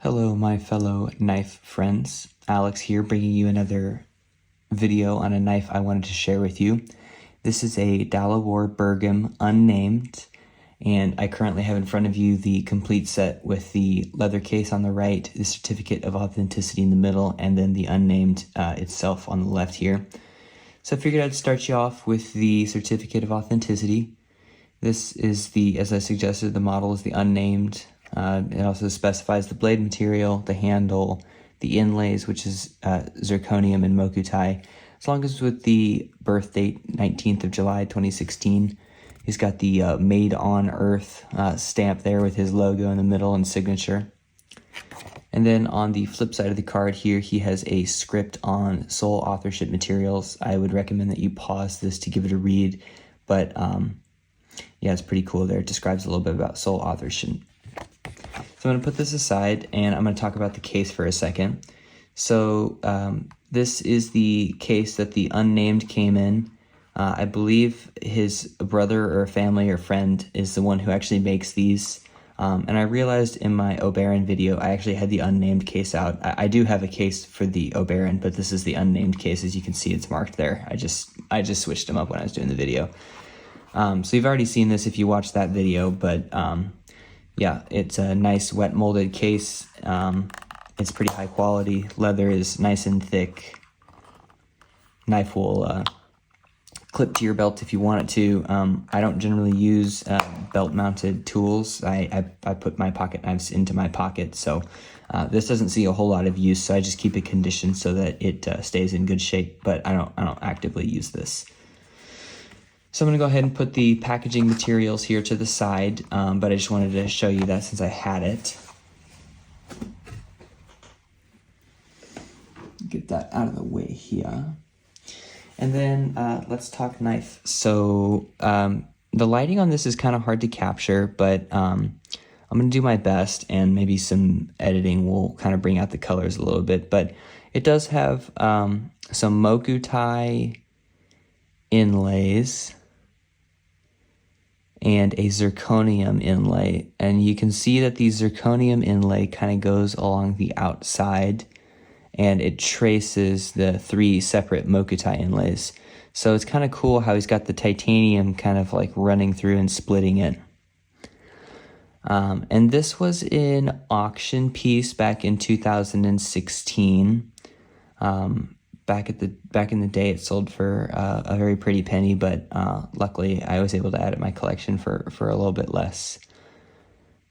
Hello, my fellow knife friends. Alex here, bringing you another video on a knife I wanted to share with you. This is a Dalibor Bergam Unnamed, and I currently have in front of you the complete set with the leather case on the right, the certificate of authenticity in the middle, and then the Unnamed itself on the left here. So I figured I'd start you off with the certificate of authenticity. This is as I suggested, the model is the Unnamed. It also specifies the blade material, the handle, the inlays, which is zirconium and mokuti. As long as with the birth date, 19th of July, 2016. He's got the Made on Earth stamp there with his logo in the middle and signature. And then on the flip side of the card here, he has a script on sole authorship materials. I would recommend that you pause this to give it a read, but yeah, it's pretty cool there. It describes a little bit about sole authorship. So I'm going to put this aside, and I'm going to talk about the case for a second. So this is the case that the Unnamed came in. I believe his brother or family or friend is the one who actually makes these. And I realized in my Oberon video, I actually had the Unnamed case out. I do have a case for the Oberon, but this is the Unnamed case. As you can see, it's marked there. I just switched them up when I was doing the video. So you've already seen this if you watched that video, but yeah, it's a nice wet molded case. It's pretty high quality. Leather is nice and thick. Knife will clip to your belt if you want it to. I don't generally use belt mounted tools. I put my pocket knives into my pocket, so this doesn't see a whole lot of use, so I just keep it conditioned so that it stays in good shape, but I don't actively use this. So I'm going to go ahead and put the packaging materials here to the side, but I just wanted to show you that since I had it. Get that out of the way here. And then let's talk knife. So the lighting on this is kind of hard to capture, but I'm going to do my best, and maybe some editing will kind of bring out the colors a little bit. But it does have some mokuti inlays and a zirconium inlay, and you can see that the zirconium inlay kind of goes along the outside, and it traces the three separate mokuti inlays. So it's kind of cool how he's got the titanium kind of like running through and splitting it. And this was an auction piece back in 2016. Back in the day, it sold for a very pretty penny, but luckily I was able to add it to my collection for a little bit less.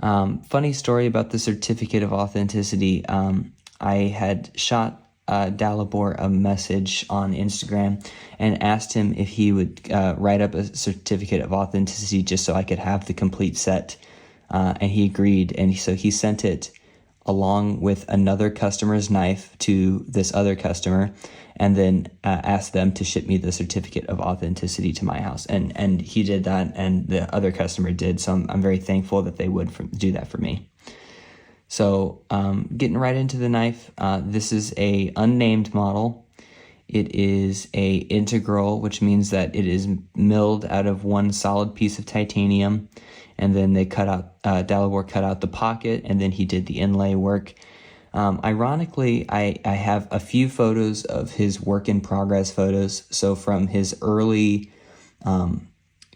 Funny story about the certificate of authenticity. I had shot Dalibor a message on Instagram and asked him if he would write up a certificate of authenticity just so I could have the complete set, and he agreed, and so he sent it along with another customer's knife to this other customer, and then asked them to ship me the certificate of authenticity to my house. And he did that, and the other customer did, so I'm very thankful that they would do that for me. So getting right into the knife, this is a Unnamed model. It is a integral, which means that it is milled out of one solid piece of titanium, and then they Dalibor cut out the pocket, and then he did the inlay work. Ironically, I have a few photos of his work in progress photos. So from his early kind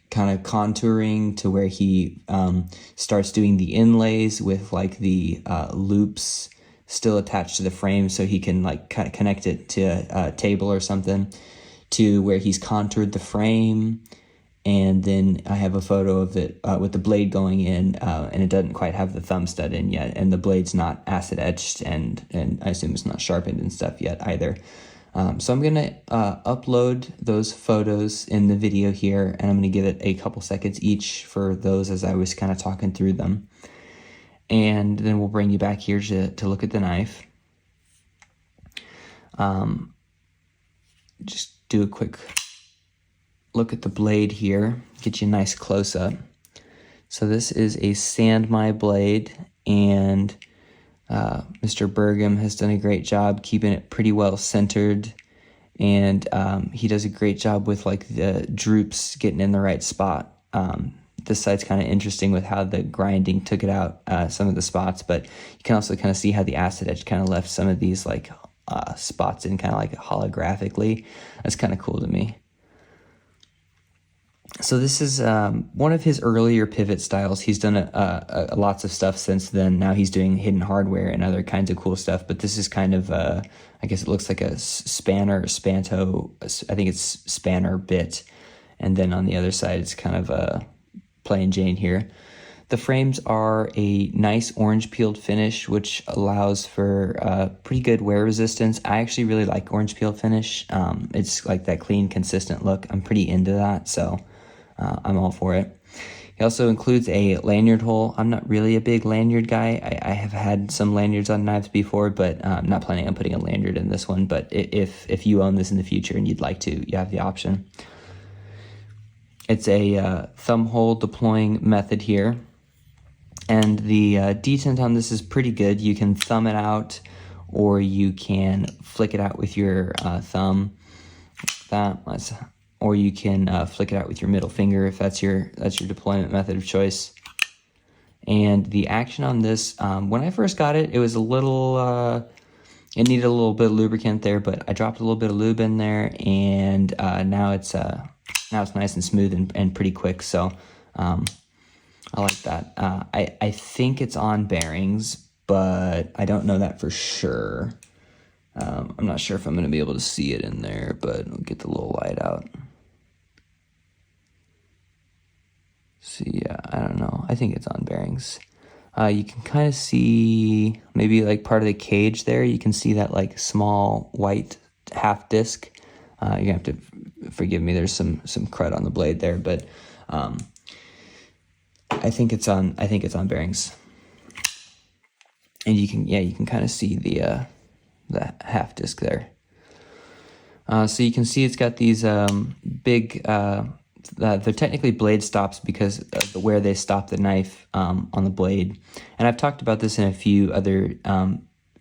of contouring to where he starts doing the inlays with like the loops still attached to the frame so he can like connect it to a table or something, to where he's contoured the frame. And then I have a photo of it with the blade going in, and it doesn't quite have the thumb stud in yet, and the blade's not acid etched, and I assume it's not sharpened and stuff yet either. So I'm going to upload those photos in the video here, and I'm going to give it a couple seconds each for those as I was kind of talking through them. And then we'll bring you back here to look at the knife. Just do a quick look at the blade here, get you a nice close-up. So this is a Sanmai blade, and Mr. Bergam has done a great job keeping it pretty well centered, and he does a great job with like the droops getting in the right spot. this side's kind of interesting with how the grinding took it out, some of the spots, but you can also kind of see how the acid edge kind of left some of these like spots in kind of like holographically. That's kind of cool to me. So this is one of his earlier pivot styles. He's done lots of stuff since then. Now he's doing hidden hardware and other kinds of cool stuff, but this is kind of, I guess it looks like a spanner, spanto, I think it's spanner bit. And then on the other side, it's kind of a plain Jane here. The frames are a nice orange peeled finish, which allows for pretty good wear resistance. I actually really like orange peel finish. It's like that clean, consistent look. I'm pretty into that, so I'm all for it. He also includes a lanyard hole. I'm not really a big lanyard guy. I have had some lanyards on knives before, but I'm not planning on putting a lanyard in this one. But if you own this in the future and you'd like to, you have the option. It's a thumb hole deploying method here. And the detent on this is pretty good. You can thumb it out, or you can flick it out with your thumb. Or you can flick it out with your middle finger if that's your deployment method of choice. And the action on this, when I first got it, it was a little, it needed a little bit of lubricant there, but I dropped a little bit of lube in there, and now it's nice and smooth and pretty quick. So I like that. I think it's on bearings, but I don't know that for sure. I'm not sure if I'm going to be able to see it in there, but we'll get the little light out. See, yeah, I don't know. I think it's on bearings. You can kind of see maybe like part of the cage there. You can see that like small white half disc. You're gonna have to forgive me. There's some crud on the blade there, but I think it's on bearings. And you can kind of see the half disc there. So you can see it's got these big. They're technically blade stops because of where they stop the knife on the blade. And I've talked about this in a few other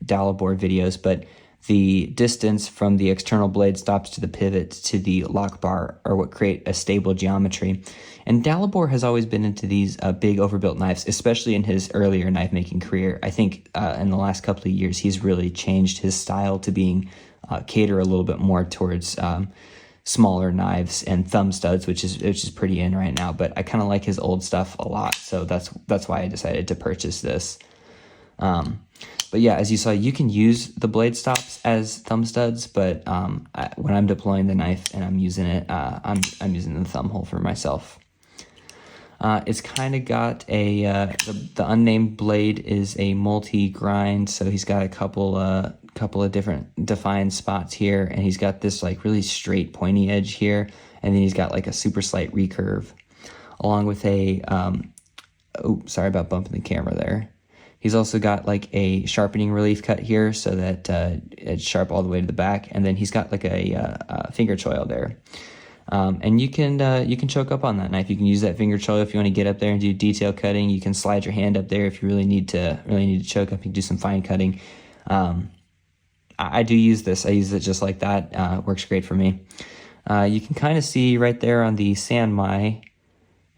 Dalibor videos, but the distance from the external blade stops to the pivot to the lock bar are what create a stable geometry. And Dalibor has always been into these big overbuilt knives, especially in his earlier knife making career. I think in the last couple of years, he's really changed his style to being cater a little bit more towards smaller knives and thumb studs, which is pretty in right now. But I kind of like his old stuff a lot, so that's why I decided to purchase this. But yeah, as you saw, you can use the blade stops as thumb studs, but when I'm deploying the knife and I'm using it, I'm using the thumb hole for myself. It's kind of got a the unnamed blade is a multi-grind, so he's got a couple of different defined spots here, and he's got this like really straight pointy edge here, and then he's got like a super slight recurve, along with a oh, sorry about bumping the camera there. He's also got like a sharpening relief cut here so that it's sharp all the way to the back, and then he's got like a finger choil there. And you can choke up on that knife. You can use that finger choil if you want to get up there and do detail cutting. You can slide your hand up there if you really need to choke up. You can do some fine cutting. I do use this. I use it just like that. Works great for me. You can kind of see right there on the Sanmai,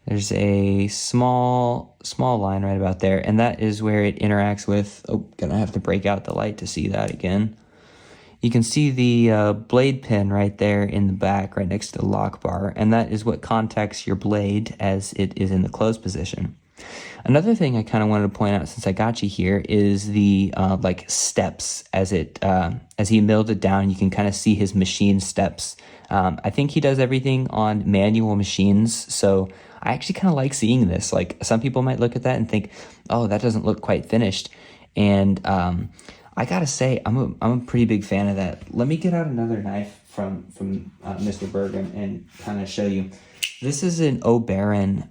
there's a small line right about there, and that is where it interacts with, oh, gonna have to break out the light to see that again. You can see the blade pin right there in the back, right next to the lock bar, and that is what contacts your blade as it is in the closed position. Another thing I kind of wanted to point out since I got you here is the like steps as he milled it down. You can kind of see his machine steps. I think he does everything on manual machines, so I actually kind of like seeing this. Like, some people might look at that and think, oh, that doesn't look quite finished, and I gotta say, I'm a pretty big fan of that. Let me get out another knife from Mr. Bergam and kind of show you. This is an Oberon.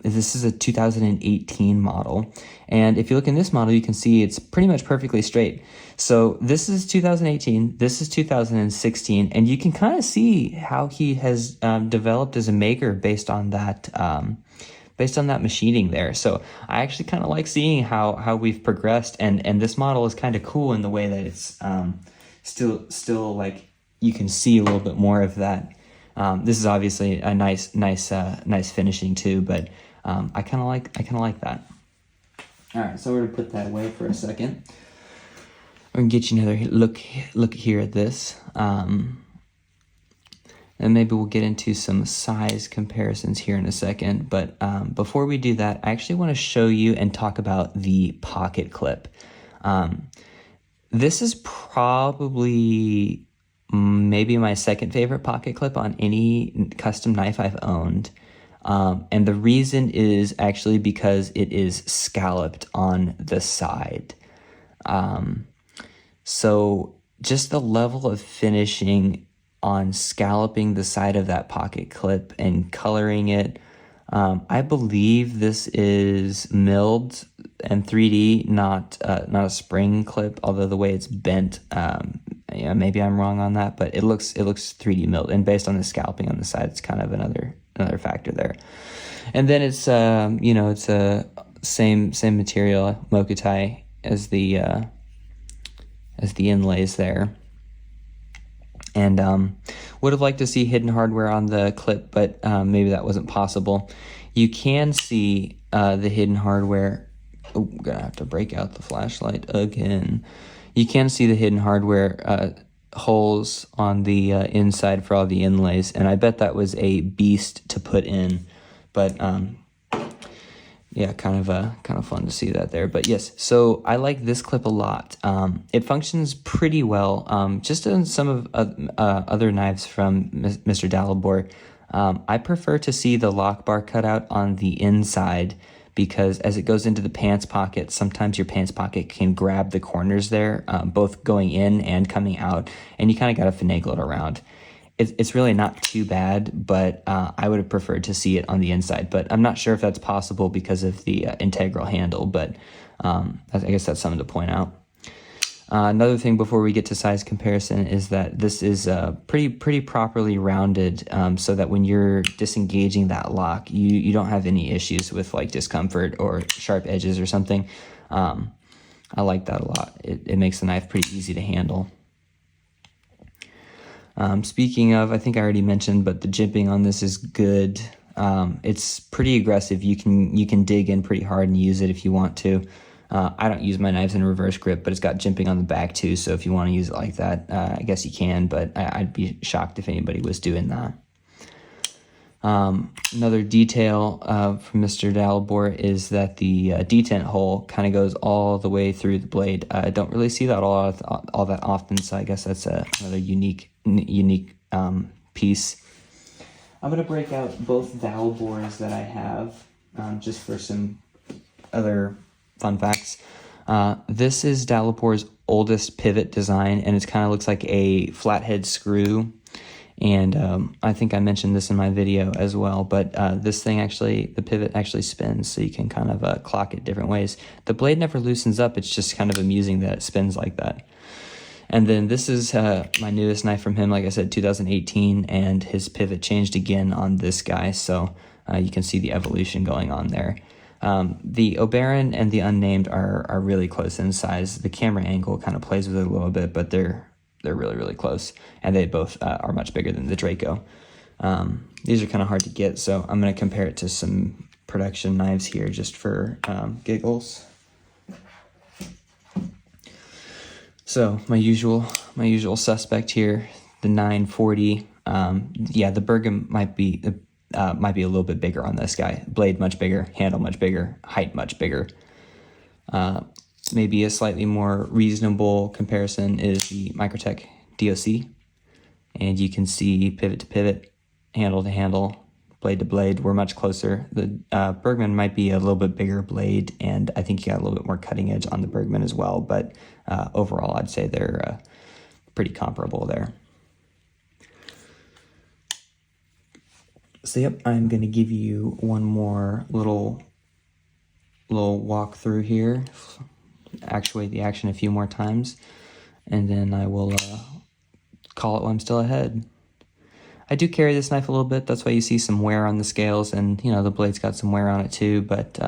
This is a 2018 model, and if you look in this model, you can see it's pretty much perfectly straight. So this is 2018. This is 2016, and you can kind of see how he has developed as a maker based on that. Based on that machining there. So I actually kind of like seeing how we've progressed, and this model is kind of cool in the way that it's still like you can see a little bit more of that. This is obviously a nice finishing too, but I kind of like that. All right, so we're gonna put that away for a second. We're gonna get you another look here at this. And maybe we'll get into some size comparisons here in a second. But before we do that, I actually want to show you and talk about the pocket clip. This is probably maybe my second favorite pocket clip on any custom knife I've owned. And the reason is actually because it is scalloped on the side. So just the level of finishing on scalloping the side of that pocket clip and coloring it. I believe this is milled and 3D, not a spring clip, although the way it's bent, maybe I'm wrong on that, but it looks 3D milled, and based on the scalping on the side, it's kind of another factor there. And then it's it's a same material, mokuti, as the inlays there. And would have liked to see hidden hardware on the clip, but maybe that wasn't possible. You can see the hidden hardware. Oh, I'm gonna have to break out the flashlight again. You can see the hidden hardware holes on the inside for all the inlays, and I bet that was a beast to put in. But yeah, kind of fun to see that there. But yes, so I like this clip a lot. It functions pretty well. Just in some of other knives from Mr. Dalibor, I prefer to see the lock bar cutout on the inside, because as it goes into the pants pocket, sometimes your pants pocket can grab the corners there, both going in and coming out, and you kind of got to finagle it around. It's really not too bad, but I would have preferred to see it on the inside. But I'm not sure if that's possible because of the integral handle, but I guess that's something to point out. Another thing before we get to size comparison is that this is pretty properly rounded, so that when you're disengaging that lock, you don't have any issues with like discomfort or sharp edges or something. I like that a lot. It makes the knife pretty easy to handle. Speaking of, I think I already mentioned, but the jimping on this is good. It's pretty aggressive. You can dig in pretty hard and use it if you want to. I don't use my knives in reverse grip, but it's got jimping on the back too, so if you want to use it like that, I guess you can, but I'd be shocked if anybody was doing that. Another detail from Mr. Dalibor is that the detent hole kind of goes all the way through the blade. I don't really see that all that often, so I guess that's another unique piece. I'm going to break out both Dalibors that I have, just for some other fun facts. This is Dalibor's oldest pivot design, and it kind of looks like a flathead screw. And I think I mentioned this in my video as well, but this thing the pivot actually spins, so you can kind of clock it different ways. The blade never loosens up. It's just kind of amusing that it spins like that. And then this is my newest knife from him, like I said, 2018, and his pivot changed again on this guy, so you can see the evolution going on there. The Oberon and the Unnamed are really close in size. The camera angle kind of plays with it a little bit, but they're really, really close, and they both are much bigger than the Draco. These are kind of hard to get, so I'm going to compare it to some production knives here just for giggles. So my usual suspect here, the 940. Yeah, the Bergam might be a little bit bigger on this guy. Blade much bigger, handle much bigger, height much bigger. Maybe a slightly more reasonable comparison is the Microtech DOC, and you can see pivot to pivot, handle to handle, blade to blade. We're much closer. The Bergman might be a little bit bigger blade, and I think you got a little bit more cutting edge on the Bergman as well, but overall I'd say they're pretty comparable there. So yep, I'm going to give you one more little walk through here, actuate the action a few more times, and then I will call it when I'm still ahead. I do carry this knife a little bit, that's why you see some wear on the scales, and the blade's got some wear on it too, but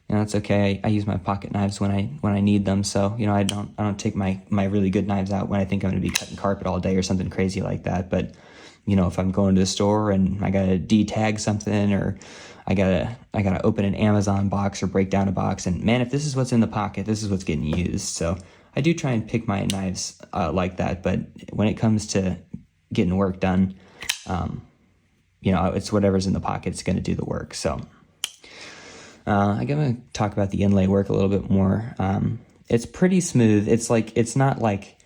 it's okay. I use my pocket knives when I need them, so I don't take my really good knives out when I think I'm going to be cutting carpet all day or something crazy like that. But if I'm going to the store and I got to detag something, or I gotta open an Amazon box or break down a box, and man, if this is what's in the pocket, this is what's getting used. So I do try and pick my knives like that, but when it comes to getting work done, you know, it's whatever's in the pocket is going to do the work. So I'm going to talk about the inlay work a little bit more. It's pretty smooth. It's not like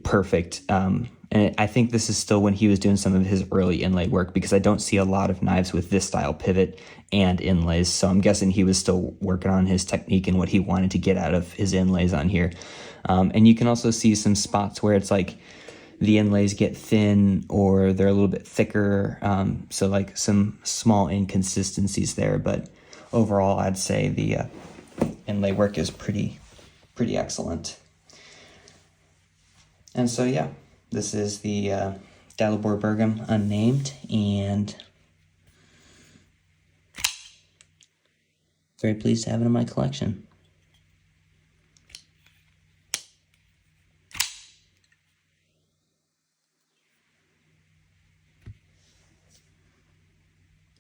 perfect. And I think this is still when he was doing some of his early inlay work, because I don't see a lot of knives with this style pivot and inlays. So I'm guessing he was still working on his technique and what he wanted to get out of his inlays on here. And you can also see some spots where it's like the inlays get thin or they're a little bit thicker. So like some small inconsistencies there, but overall I'd say the inlay work is pretty excellent. And so, yeah, this is the Dalibor Bergam Unnamed, and very pleased to have it in my collection.